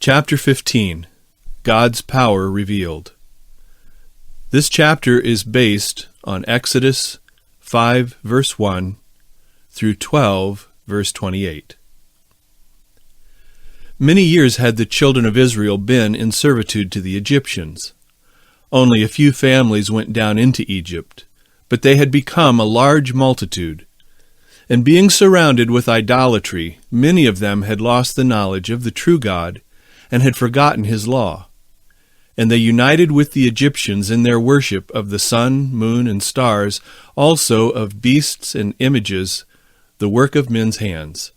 Chapter 15. God's Power Revealed. This chapter is based on Exodus 5, verse 1 through 12, verse 28. Many years had the children of Israel been in servitude to the Egyptians. Only a few families went down into Egypt, but they had become a large multitude. And being surrounded with idolatry, many of them had lost the knowledge of the true God and had forgotten his law. And they united with the Egyptians in their worship of the sun, moon, and stars, also of beasts and images, the work of men's hands.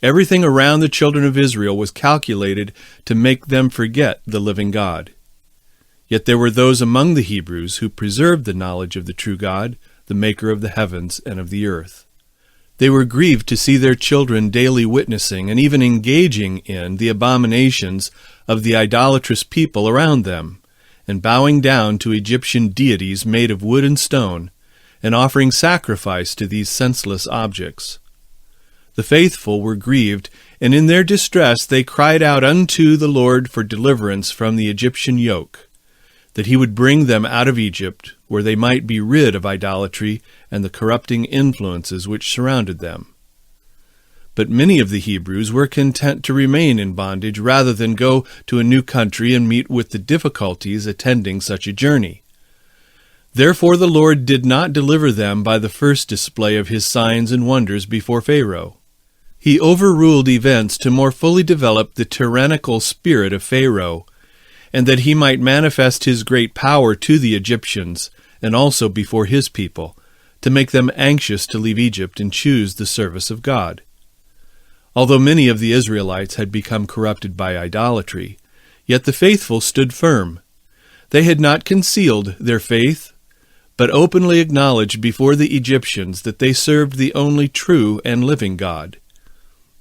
Everything around the children of Israel was calculated to make them forget the living God. Yet there were those among the Hebrews who preserved the knowledge of the true God, the maker of the heavens and of the earth. They were grieved to see their children daily witnessing and even engaging in the abominations of the idolatrous people around them, and bowing down to Egyptian deities made of wood and stone, and offering sacrifice to these senseless objects. The faithful were grieved, and in their distress they cried out unto the Lord for deliverance from the Egyptian yoke, that he would bring them out of Egypt, where they might be rid of idolatry and the corrupting influences which surrounded them. But many of the Hebrews were content to remain in bondage rather than go to a new country and meet with the difficulties attending such a journey. Therefore the Lord did not deliver them by the first display of his signs and wonders before Pharaoh. He overruled events to more fully develop the tyrannical spirit of Pharaoh, and that he might manifest his great power to the Egyptians, and also before his people, to make them anxious to leave Egypt and choose the service of God. Although many of the Israelites had become corrupted by idolatry, yet the faithful stood firm. They had not concealed their faith, but openly acknowledged before the Egyptians that they served the only true and living God.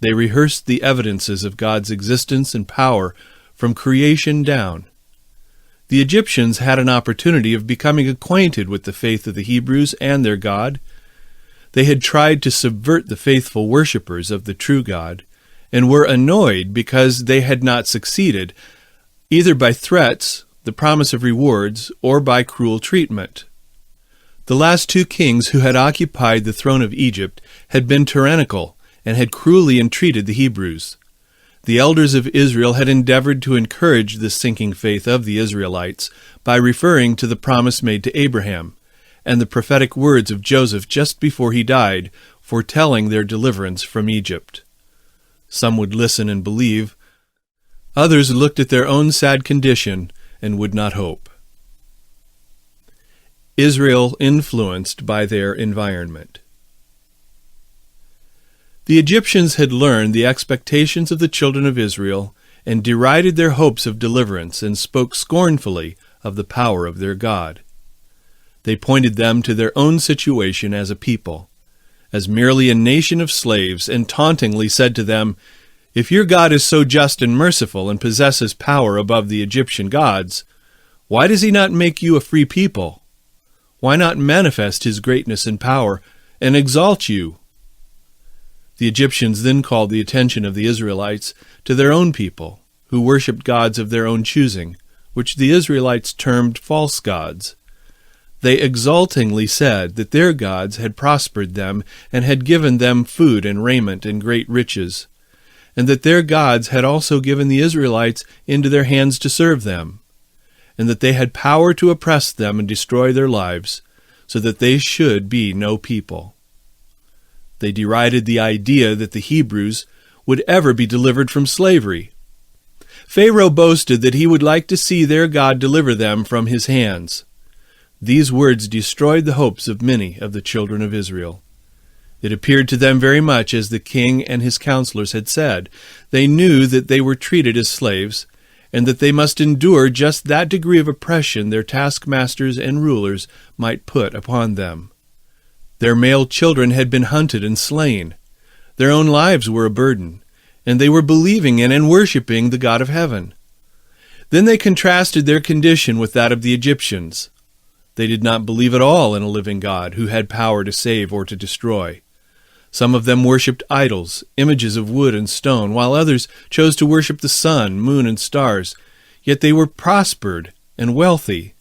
They rehearsed the evidences of God's existence and power from creation down. The Egyptians had an opportunity of becoming acquainted with the faith of the Hebrews and their God. They had tried to subvert the faithful worshippers of the true God, and were annoyed because they had not succeeded, either by threats, the promise of rewards, or by cruel treatment. The last two kings who had occupied the throne of Egypt had been tyrannical and had cruelly entreated the Hebrews. The elders of Israel had endeavored to encourage the sinking faith of the Israelites by referring to the promise made to Abraham, and the prophetic words of Joseph just before he died, foretelling their deliverance from Egypt. Some would listen and believe. Others looked at their own sad condition and would not hope. Israel influenced by their environment. The Egyptians had learned the expectations of the children of Israel and derided their hopes of deliverance and spoke scornfully of the power of their God. They pointed them to their own situation as a people, as merely a nation of slaves, and tauntingly said to them, "If your God is so just and merciful and possesses power above the Egyptian gods, why does he not make you a free people? Why not manifest his greatness and power and exalt you?" The Egyptians then called the attention of the Israelites to their own people, who worshipped gods of their own choosing, which the Israelites termed false gods. They exultingly said that their gods had prospered them and had given them food and raiment and great riches, and that their gods had also given the Israelites into their hands to serve them, and that they had power to oppress them and destroy their lives, so that they should be no people. They derided the idea that the Hebrews would ever be delivered from slavery. Pharaoh boasted that he would like to see their God deliver them from his hands. These words destroyed the hopes of many of the children of Israel. It appeared to them very much as the king and his counselors had said. They knew that they were treated as slaves, and that they must endure just that degree of oppression their taskmasters and rulers might put upon them. Their male children had been hunted and slain. Their own lives were a burden, and they were believing in and worshipping the God of heaven. Then they contrasted their condition with that of the Egyptians. They did not believe at all in a living God who had power to save or to destroy. Some of them worshipped idols, images of wood and stone, while others chose to worship the sun, moon, and stars. Yet they were prospered and wealthy.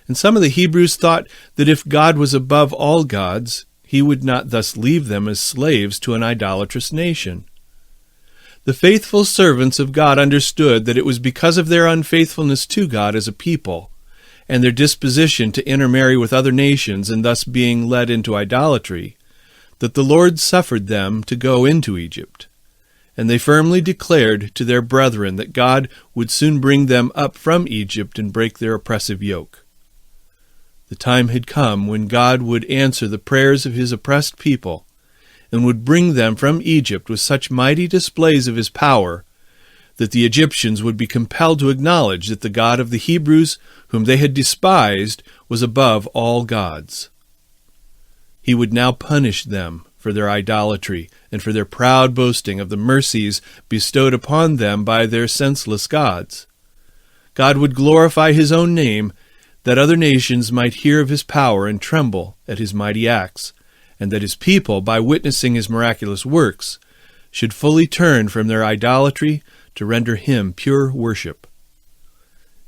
And some of the Hebrews thought that if God was above all gods, he would not thus leave them as slaves to an idolatrous nation. The faithful servants of God understood that it was because of their unfaithfulness to God as a people, and their disposition to intermarry with other nations and thus being led into idolatry, that the Lord suffered them to go into Egypt. And they firmly declared to their brethren that God would soon bring them up from Egypt and break their oppressive yoke. The time had come when God would answer the prayers of his oppressed people, and would bring them from Egypt with such mighty displays of his power that the Egyptians would be compelled to acknowledge that the God of the Hebrews, whom they had despised, was above all gods. He would now punish them for their idolatry and for their proud boasting of the mercies bestowed upon them by their senseless gods. God would glorify his own name, that other nations might hear of his power and tremble at his mighty acts, and that his people, by witnessing his miraculous works, should fully turn from their idolatry to render him pure worship.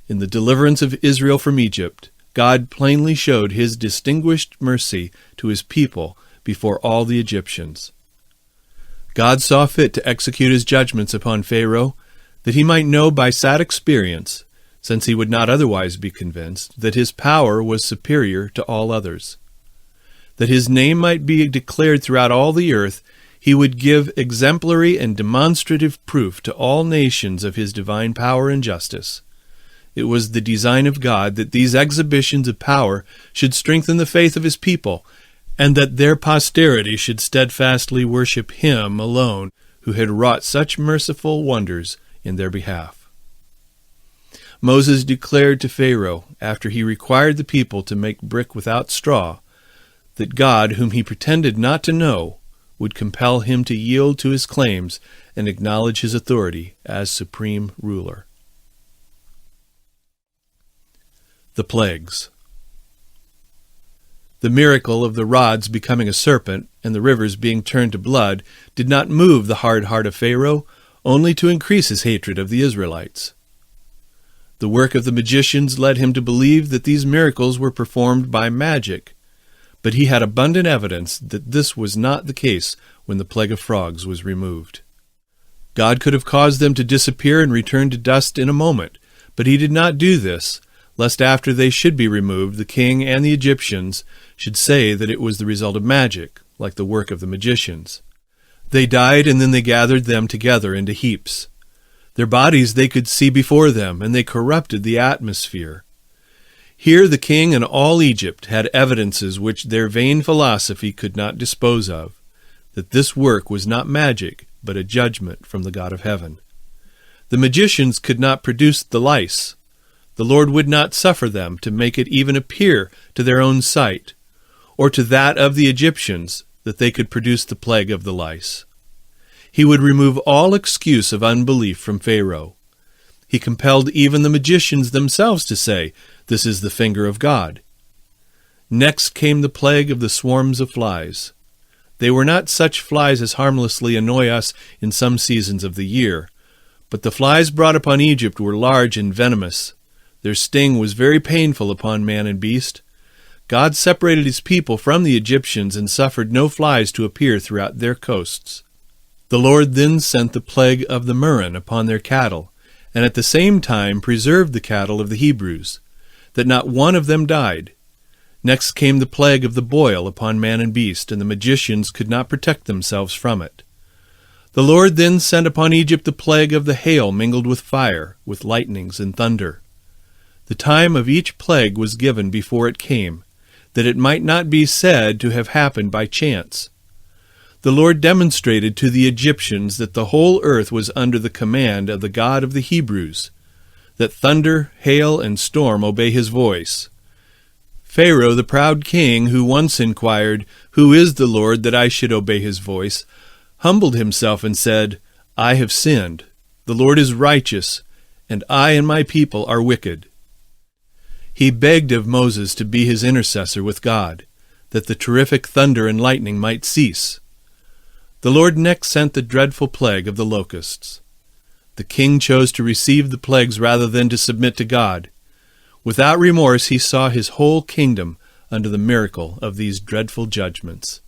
In the deliverance of Israel from Egypt, God plainly showed his distinguished mercy to his people before all the Egyptians. God saw fit to execute his judgments upon Pharaoh, that he might know by sad experience, since he would not otherwise be convinced, that his power was superior to all others. That his name might be declared throughout all the earth, he would give exemplary and demonstrative proof to all nations of his divine power and justice. It was the design of God that these exhibitions of power should strengthen the faith of his people, and that their posterity should steadfastly worship him alone, who had wrought such merciful wonders in their behalf. Moses declared to Pharaoh, after he required the people to make brick without straw, that God, whom he pretended not to know, would compel him to yield to his claims and acknowledge his authority as supreme ruler. The plagues. The miracle of the rods becoming a serpent and the rivers being turned to blood did not move the hard heart of Pharaoh, only to increase his hatred of the Israelites. The work of the magicians led him to believe that these miracles were performed by magic, but he had abundant evidence that this was not the case when the plague of frogs was removed. God could have caused them to disappear and return to dust in a moment, but he did not do this, lest after they should be removed, the king and the Egyptians should say that it was the result of magic, like the work of the magicians. They died, and then they gathered them together into heaps. Their bodies they could see before them, and they corrupted the atmosphere. Here the king and all Egypt had evidences which their vain philosophy could not dispose of, that this work was not magic, but a judgment from the God of heaven. The magicians could not produce the lice. The Lord would not suffer them to make it even appear to their own sight, or to that of the Egyptians, that they could produce the plague of the lice. He would remove all excuse of unbelief from Pharaoh. He compelled even the magicians themselves to say, "This is the finger of God." Next came the plague of the swarms of flies. They were not such flies as harmlessly annoy us in some seasons of the year, but the flies brought upon Egypt were large and venomous. Their sting was very painful upon man and beast. God separated his people from the Egyptians and suffered no flies to appear throughout their coasts. The Lord then sent the plague of the murrain upon their cattle, and at the same time preserved the cattle of the Hebrews, that not one of them died. Next came the plague of the boil upon man and beast, and the magicians could not protect themselves from it. The Lord then sent upon Egypt the plague of the hail mingled with fire, with lightnings and thunder. The time of each plague was given before it came, that it might not be said to have happened by chance. The Lord demonstrated to the Egyptians that the whole earth was under the command of the God of the Hebrews, that thunder, hail, and storm obey his voice. Pharaoh, the proud king, who once inquired, "Who is the Lord that I should obey his voice?" humbled himself and said, "I have sinned. The Lord is righteous, and I and my people are wicked." He begged of Moses to be his intercessor with God, that the terrific thunder and lightning might cease. The Lord next sent the dreadful plague of the locusts. The king chose to receive the plagues rather than to submit to God. Without remorse, he saw his whole kingdom under the miracle of these dreadful judgments.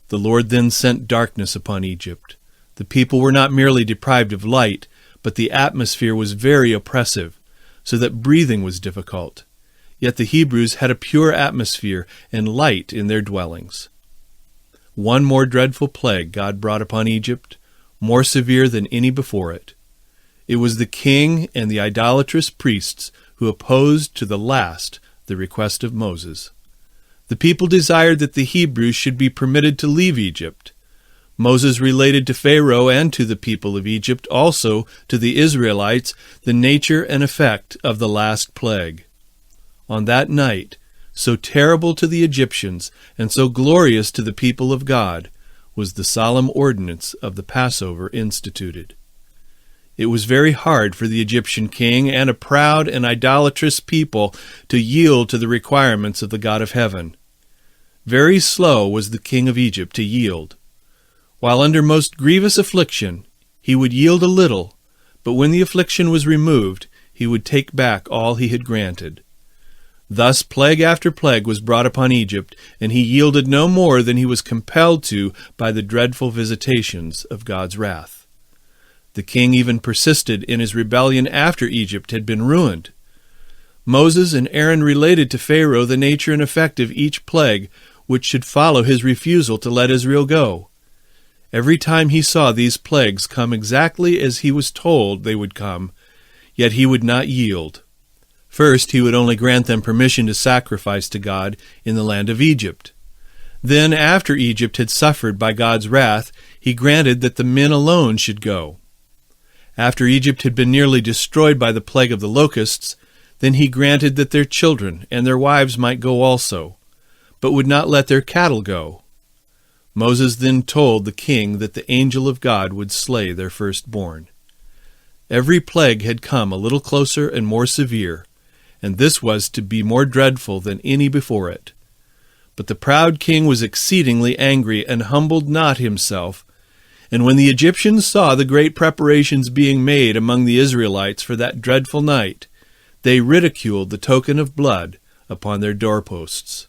The Lord then sent darkness upon Egypt. The people were not merely deprived of light, but the atmosphere was very oppressive, so that breathing was difficult. Yet the Hebrews had a pure atmosphere and light in their dwellings. One more dreadful plague God brought upon Egypt, more severe than any before it. It was the king and the idolatrous priests who opposed to the last the request of Moses. The people desired that the Hebrews should be permitted to leave Egypt. Moses related to Pharaoh and to the people of Egypt, also to the Israelites, the nature and effect of the last plague. On that night, so terrible to the Egyptians and so glorious to the people of God, was the solemn ordinance of the Passover instituted. It was very hard for the Egyptian king and a proud and idolatrous people to yield to the requirements of the God of heaven. Very slow was the king of Egypt to yield. While under most grievous affliction, he would yield a little, but when the affliction was removed, he would take back all he had granted. Thus plague after plague was brought upon Egypt, and he yielded no more than he was compelled to by the dreadful visitations of God's wrath. The king even persisted in his rebellion after Egypt had been ruined. Moses and Aaron related to Pharaoh the nature and effect of each plague which should follow his refusal to let Israel go. Every time he saw these plagues come exactly as he was told they would come, yet he would not yield. First, he would only grant them permission to sacrifice to God in the land of Egypt. Then, after Egypt had suffered by God's wrath, he granted that the men alone should go. After Egypt had been nearly destroyed by the plague of the locusts, then he granted that their children and their wives might go also, but would not let their cattle go. Moses then told the king that the angel of God would slay their firstborn. Every plague had come a little closer and more severe, and this was to be more dreadful than any before it. But the proud king was exceedingly angry and humbled not himself. And when the Egyptians saw the great preparations being made among the Israelites for that dreadful night, they ridiculed the token of blood upon their doorposts.